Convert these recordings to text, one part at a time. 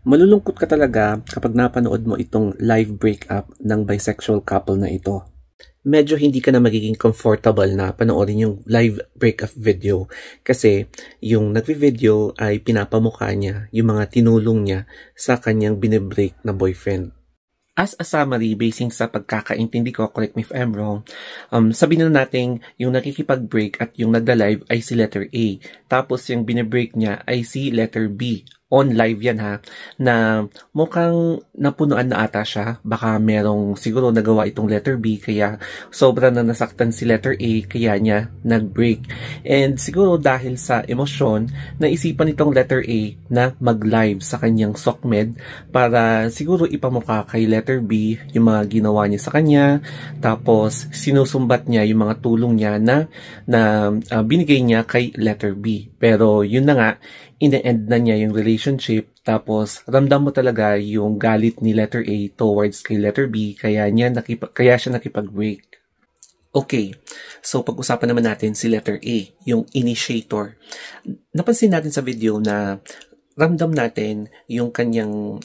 Malulungkot ka talaga kapag napanood mo itong live breakup ng bisexual couple na ito. Medyo hindi ka na magiging comfortable na panoorin yung live breakup video kasi yung nagvi-video ay pinapamukha niya yung mga tinulong niya sa kanyang binibreak na boyfriend. As a summary, basing sa pagkakaintindi ko, correct me if I'm wrong, sabihin na natin yung nakikipag-break at yung nagda-live ay si letter A. Tapos yung binibreak niya ay si letter B. On live yan ha, na mukhang napunuan na ata siya. Baka merong siguro nagawa itong letter B kaya sobra na nasaktan si letter A kaya niya nag-break. And siguro dahil sa emosyon, naisipan itong letter A na mag-live sa kanyang SOCMED para siguro ipamukha kay letter B yung mga ginawa niya sa kanya. Tapos sinusumbat niya yung mga tulong niya na binigay niya kay letter B. Pero yun na nga, in-end na niya yung relationship, tapos ramdam mo talaga yung galit ni letter A towards kay letter B, kaya siya nakipag-break. Okay, so pag-usapan naman natin si letter A, yung initiator. Napansin natin sa video na ramdam natin yung kanyang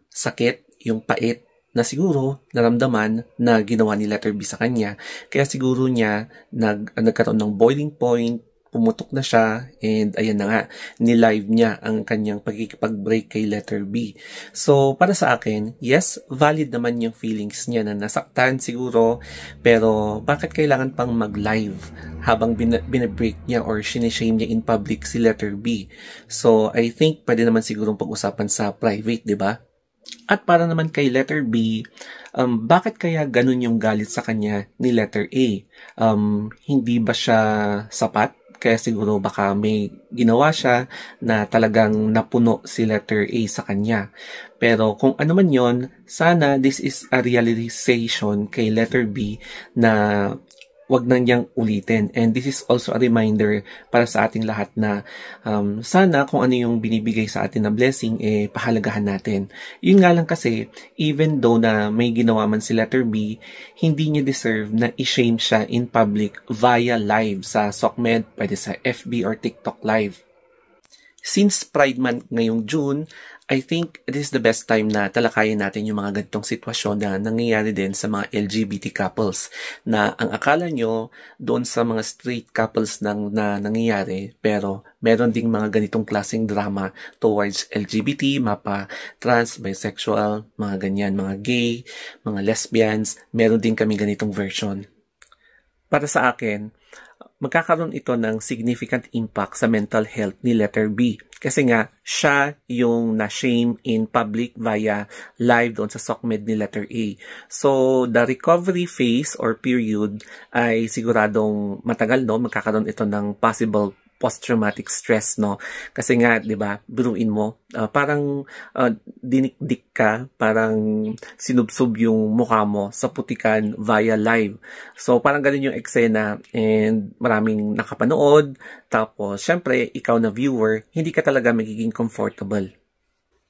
sakit, yung pait, na siguro naramdaman na ginawa ni letter B sa kanya. Kaya siguro niya nagkaroon ng boiling point, pumutok na siya, and ayan na nga, ni-live niya ang kanyang pagkikipag-break kay letter B. So, para sa akin, yes, valid naman yung feelings niya na nasaktan siguro, pero bakit kailangan pang mag-live habang binibreak niya or sinishame niya in public si letter B? So, I think pwede naman sigurong pag-usapan sa private, di ba? At para naman kay letter B, bakit kaya ganun yung galit sa kanya ni letter A? Hindi ba siya sapat? Kaya siguro baka may ginawa siya na talagang napuno si letter A sa kanya. Pero kung ano man yon, sana this is a realization kay letter B na wag na niyang ulitin. And this is also a reminder para sa ating lahat na sana kung ano yung binibigay sa atin na blessing, pahalagahan natin. Yun nga lang kasi, even though na may ginawa man si letter B, hindi niya deserve na i-shame siya in public via live sa SOCMED, pwede sa FB or TikTok live. Since Pride Month ngayong June, I think it is the best time na talakayin natin yung mga ganitong sitwasyon na nangyayari din sa mga LGBT couples. Na ang akala nyo doon sa mga straight couples na nangyayari, pero meron ding mga ganitong klaseng drama towards LGBT, mapa trans, bisexual, mga ganyan, mga gay, mga lesbians, meron din kami ganitong version. Para sa akin, magkakaroon ito ng significant impact sa mental health ni letter B. Kasi nga, siya yung na-shame in public via live doon sa SOCMED ni letter A. So, the recovery phase or period ay siguradong matagal, no? Magkakaroon ito ng possible post-traumatic stress, no? Kasi nga, di ba, biruin mo, parang dinikdik ka, parang sinubsob yung mukha mo sa putikan via live. So, parang ganun yung eksena and maraming nakapanood. Tapos, syempre, ikaw na viewer, hindi ka talaga magiging comfortable.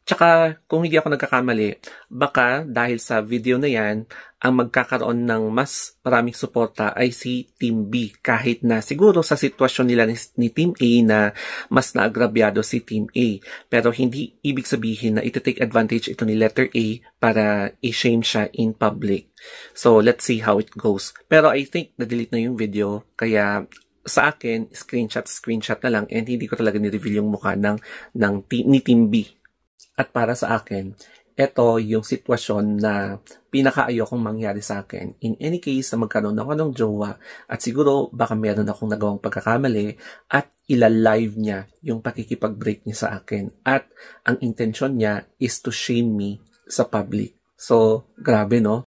Tsaka, kung hindi ako nagkakamali, baka dahil sa video na yan, ang magkakaroon ng mas maraming suporta ay si Team B. Kahit na siguro sa sitwasyon nila ni Team A na mas naagrabyado si Team A. Pero hindi ibig sabihin na ito-take advantage ito ni letter A para i-shame siya in public. So, let's see how it goes. Pero I think na-delete na yung video, kaya sa akin, screenshot na lang, and hindi ko talaga ni-reveal yung mukha ni Team B. At para sa akin, ito yung sitwasyon na pinakaayokong mangyari sa akin. In any case, na magkaroon ako ng jowa at siguro baka meron akong nagawang pagkakamali at ilalive niya yung pakikipag-break niya sa akin. At ang intention niya is to shame me sa public. So, grabe, no?